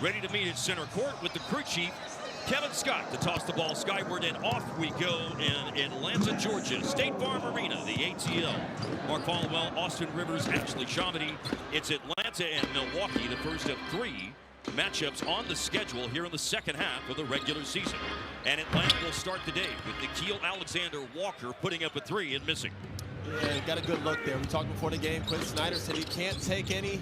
ready to meet at center court with the crew chief, Kevin Scott, to toss the ball skyward, and off we go in Atlanta, Georgia. State Farm Arena, the ATL. Mark Followell, Austin Rivers, Ashley Shamedy. It's Atlanta and Milwaukee, the first of 3 matchups on the schedule here in the second half of the regular season. And Atlanta will start the day with Nikhil Alexander-Walker putting up a 3 and missing. Yeah, he got a good look there. We talked before the game. Quinn Snyder said he can't take any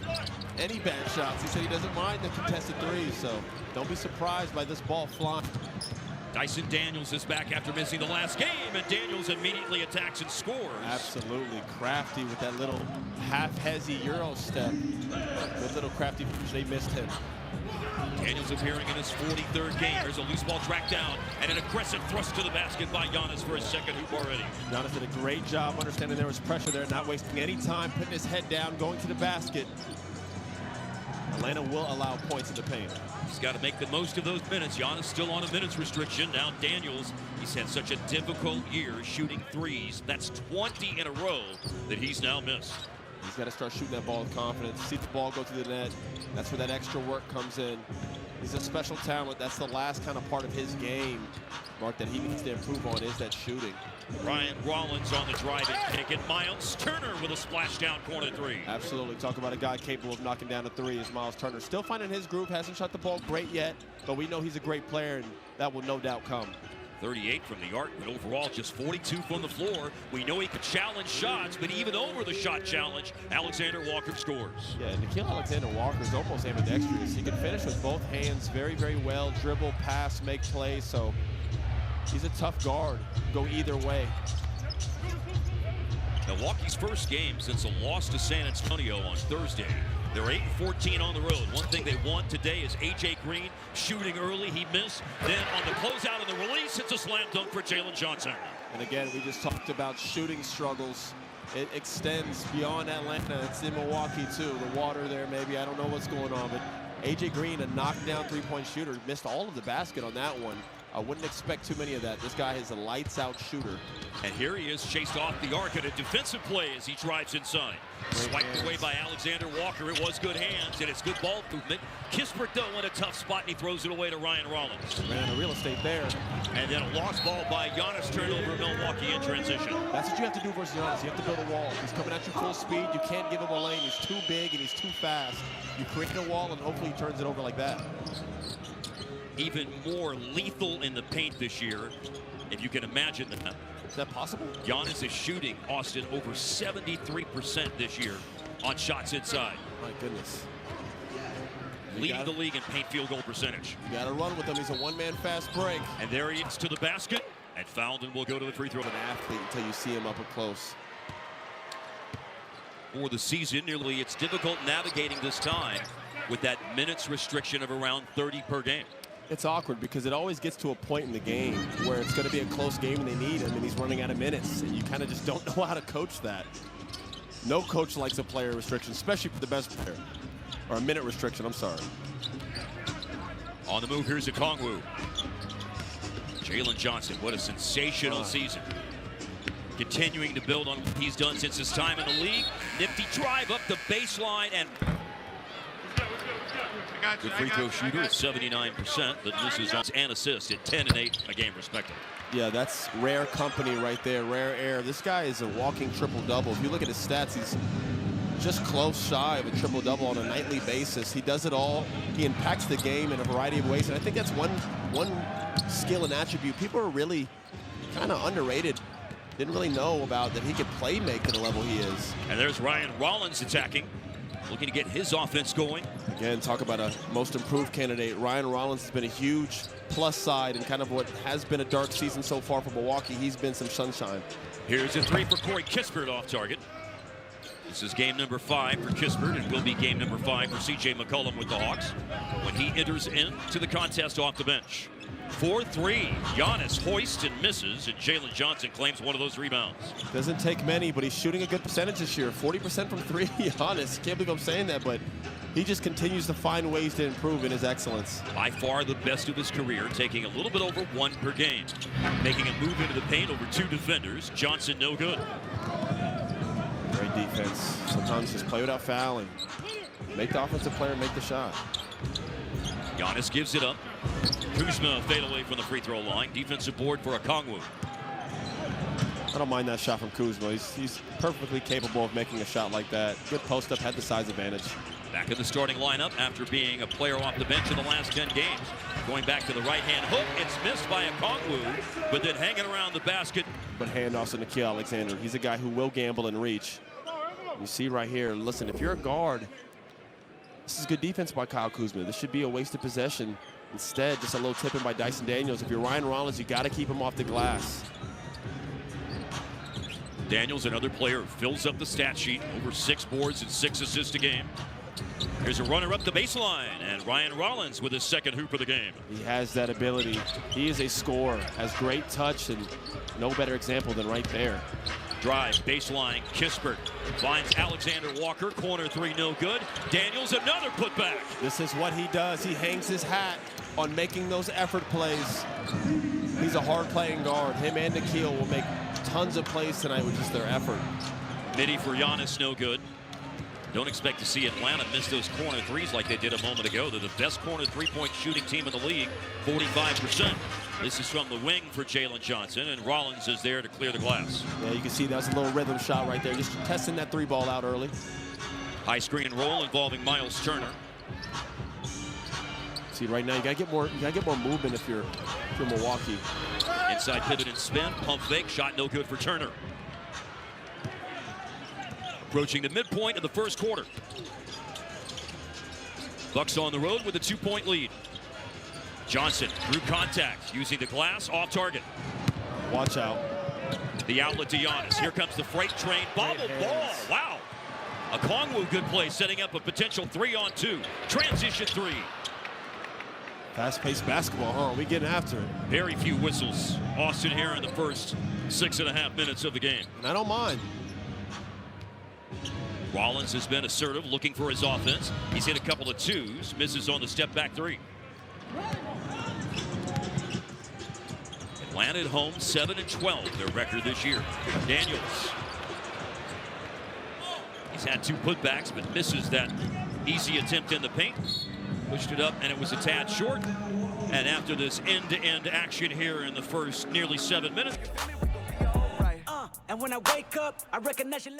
bad shots. He said he doesn't mind the contested threes, so don't be surprised by this ball flying. Dyson Daniels is back after missing the last game, and Daniels immediately attacks and scores. Absolutely crafty with that little half-hezzy Euro step. Good little crafty finish. They missed him. Daniels appearing in his 43rd game. There's a loose ball tracked down and an aggressive thrust to the basket by Giannis for his second hoop already. Giannis did a great job understanding there was pressure there, not wasting any time, putting his head down, going to the basket. Atlanta will allow points in the paint. He's got to make the most of those minutes. Giannis still on a minutes restriction. Now Daniels, he's had such a difficult year shooting threes. That's 20 in a row that he's now missed. He's got to start shooting that ball with confidence, see the ball go through the net. That's where that extra work comes in. He's a special talent. That's the last kind of part of his game, Mark, that he needs to improve on, is that shooting. Ryan Rollins on the drive and kick, and Miles Turner with a splashdown corner 3. Absolutely. Talk about a guy capable of knocking down a 3 is Miles Turner. Still finding his groove, hasn't shot the ball great yet, but we know he's a great player, and that will no doubt come. 38 from the arc, but overall just 42 from the floor. We know he could challenge shots, but even over the shot challenge, Alexander Walker scores. Yeah, Nikhil Alexander-Walker is almost ambidextrous. He can finish with both hands very, very well, dribble, pass, make plays, so he's a tough guard. Go either way. Milwaukee's first game since a loss to San Antonio on Thursday. They're 8-14 on the road. One thing they want today is A.J. Green shooting early. He missed. Then on the closeout and the release, it's a slam dunk for Jalen Johnson. And again, we just talked about shooting struggles. It extends beyond Atlanta. It's in Milwaukee, too. The water there, maybe. I don't know what's going on. But A.J. Green, a knockdown three-point shooter, missed all of the basket on that one. I wouldn't expect too many of that. This guy is a lights-out shooter. And here he is, chased off the arc at a defensive play as he drives inside. Swiped away by Alexander Walker. It was good hands, and it's good ball movement. Kispert, though, in a tough spot, and he throws it away to Ryan Rollins. Ran out of real estate there. And then a lost ball by Giannis, turnover Milwaukee in transition. That's what you have to do versus Giannis. You have to build a wall. He's coming at you full speed. You can't give him a lane. He's too big, and he's too fast. You create a wall, and hopefully he turns it over like that. Even more lethal in the paint this year, if you can imagine that. Is that possible? Giannis is shooting, Austin, over 73% this year on shots inside. My goodness. Leading the league in paint field goal percentage. You got to run with him. He's a one-man fast break. And there he is to the basket, and fouled, and will go to the free throw. An athlete until you see him up close. For the season, nearly it's difficult navigating this time with that minutes restriction of around 30 per game. It's awkward because it always gets to a point in the game where it's going to be a close game and they need him and he's running out of minutes, and you kind of just don't know how to coach that. No coach likes a player restriction, especially for the best player. Or a minute restriction, I'm sorry. On the move, here's Okongwu. Jalen Johnson, what a sensational season. Continuing to build on what he's done since his time in the league. Nifty drive up the baseline, and good free throw shooter at 79%, but misses on and assists at 10 and 8 a game respectively. Yeah, that's rare company right there, rare air. This guy is a walking triple-double. If you look at his stats, he's just close shy of a triple-double on a nightly basis. He does it all. He impacts the game in a variety of ways, and I think that's one skill and attribute people are really kind of underrated. Didn't really know about that he could play make at the level he is. And there's Ryan Rollins attacking, looking to get his offense going. Again, talk about a most improved candidate. Ryan Rollins has been a huge plus side in kind of what has been a dark season so far for Milwaukee. He's been some sunshine. Here's a 3 for Corey Kispert off target. This is game number 5 for Kispert, and will be game number 5 for C.J. McCollum with the Hawks when he enters into the contest off the bench. 4-3, Giannis hoists and misses, and Jalen Johnson claims one of those rebounds. Doesn't take many, but he's shooting a good percentage this year. 40% from 3, Giannis. Can't believe I'm saying that, but he just continues to find ways to improve in his excellence. By far the best of his career, taking a little bit over 1 per game. Making a move into the paint over 2 defenders. Johnson no good. Great defense. Sometimes just play without fouling. Make the offensive player make the shot. Giannis gives it up. Kuzma fade away from the free throw line. Defensive board for Okongwu. I don't mind that shot from Kuzma. He's perfectly capable of making a shot like that. Good post up, had the size advantage. Back in the starting lineup after being a player off the bench in the last 10 games. Going back to the right-hand hook. It's missed by Okongwu, but then hanging around the basket. But handoffs to Nickeil Alexander. He's a guy who will gamble and reach. You see right here, listen, if you're a guard, this is good defense by Kyle Kuzma. This should be a wasted possession. Instead, just a little tip in by Dyson Daniels. If you're Ryan Rollins, you got to keep him off the glass. Daniels, another player, fills up the stat sheet. Over 6 boards and 6 assists a game. Here's a runner up the baseline, and Ryan Rollins with his second hoop of the game. He has that ability. He is a scorer, has great touch, and no better example than right there. Drive, baseline, Kispert finds Alexander Walker, corner 3, no good. Daniels, another putback. This is what he does. He hangs his hat on making those effort plays. He's a hard-playing guard. Him and Nickeil will make tons of plays tonight with just their effort. Midi for Giannis, no good. Don't expect to see Atlanta miss those corner 3s like they did a moment ago. They're the best corner 3-point shooting team in the league, 45%. This is from the wing for Jalen Johnson, and Rollins is there to clear the glass. Yeah, you can see that's a little rhythm shot right there, just testing that 3-ball out early. High screen and roll involving Miles Turner. See, right now you gotta get more movement if you're Milwaukee. Inside pivot and spin, pump fake, shot no good for Turner. Approaching the midpoint of the first quarter. Bucks on the road with a 2-point lead. Johnson through contact, using the glass, off target. Watch out. The outlet to Giannis. Here comes the freight train. Bobble ball. Wow. Okongwu, good play, setting up a potential 3-on-2. Transition 3. Fast-paced basketball, huh? We getting after it. Very few whistles. Austin here in the first 6.5 minutes of the game. And I don't mind. Rollins has been assertive, looking for his offense. He's hit a couple of 2s, misses on the step-back 3. Atlanta at home, 7-12, their record this year. Daniels. He's had 2 putbacks, but misses that easy attempt in the paint. Pushed it up, and it was a tad short. And after this end-to-end action here in the first nearly 7 minutes. And when I wake up, I recognize you.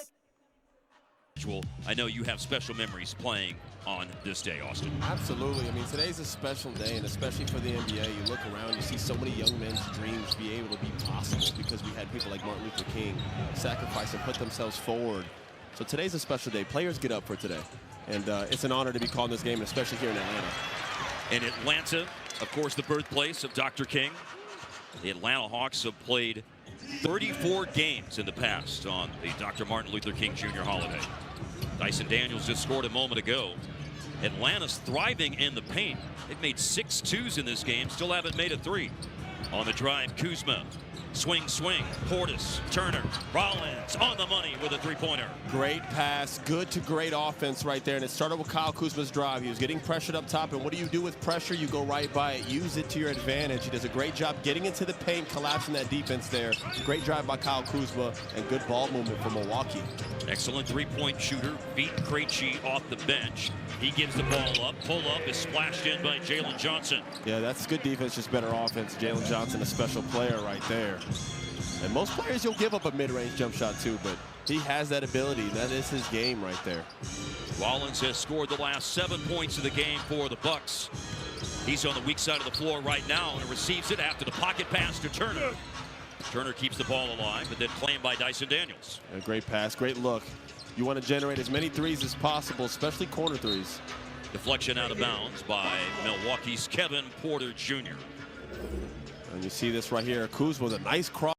I know you have special memories playing on this day, Austin. Absolutely. I mean, today's a special day, and especially for the NBA, you look around, you see so many young men's dreams be able to be possible because we had people like Martin Luther King sacrifice and put themselves forward. So today's a special day. Players get up for today, and it's an honor to be calling this game, especially here in Atlanta. In Atlanta, of course, the birthplace of Dr. King. The Atlanta Hawks have played 34 games in the past on the Dr. Martin Luther King Jr. holiday. Dyson Daniels just scored a moment ago. Atlanta's thriving in the paint. They've made 6 2s in this game, still haven't made a 3. On the drive, Kuzma. Swing, swing. Portis, Turner, Rollins on the money with a 3-pointer. Great pass, good to great offense right there. And it started with Kyle Kuzma's drive. He was getting pressured up top. And what do you do with pressure? You go right by it. Use it to your advantage. He does a great job getting into the paint, collapsing that defense there. Great drive by Kyle Kuzma and good ball movement for Milwaukee. Excellent 3-point shooter. Beat Krejci off the bench. He gives the ball up. Pull up is splashed in by Jalen Johnson. Yeah, that's good defense, just better offense. Jalen Johnson, a special player right there. And most players, you'll give up a mid-range jump shot too, but he has that ability. That is his game right there. Rollins has scored the last 7 points of the game for the Bucks. He's on the weak side of the floor right now and receives it after the pocket pass to Turner. Turner keeps the ball alive, but then claimed by Dyson Daniels. A great pass, great look. You want to generate as many 3s as possible, especially corner 3s. Deflection out of bounds by Milwaukee's Kevin Porter Jr. And you see this right here. Kuzma with a nice cross.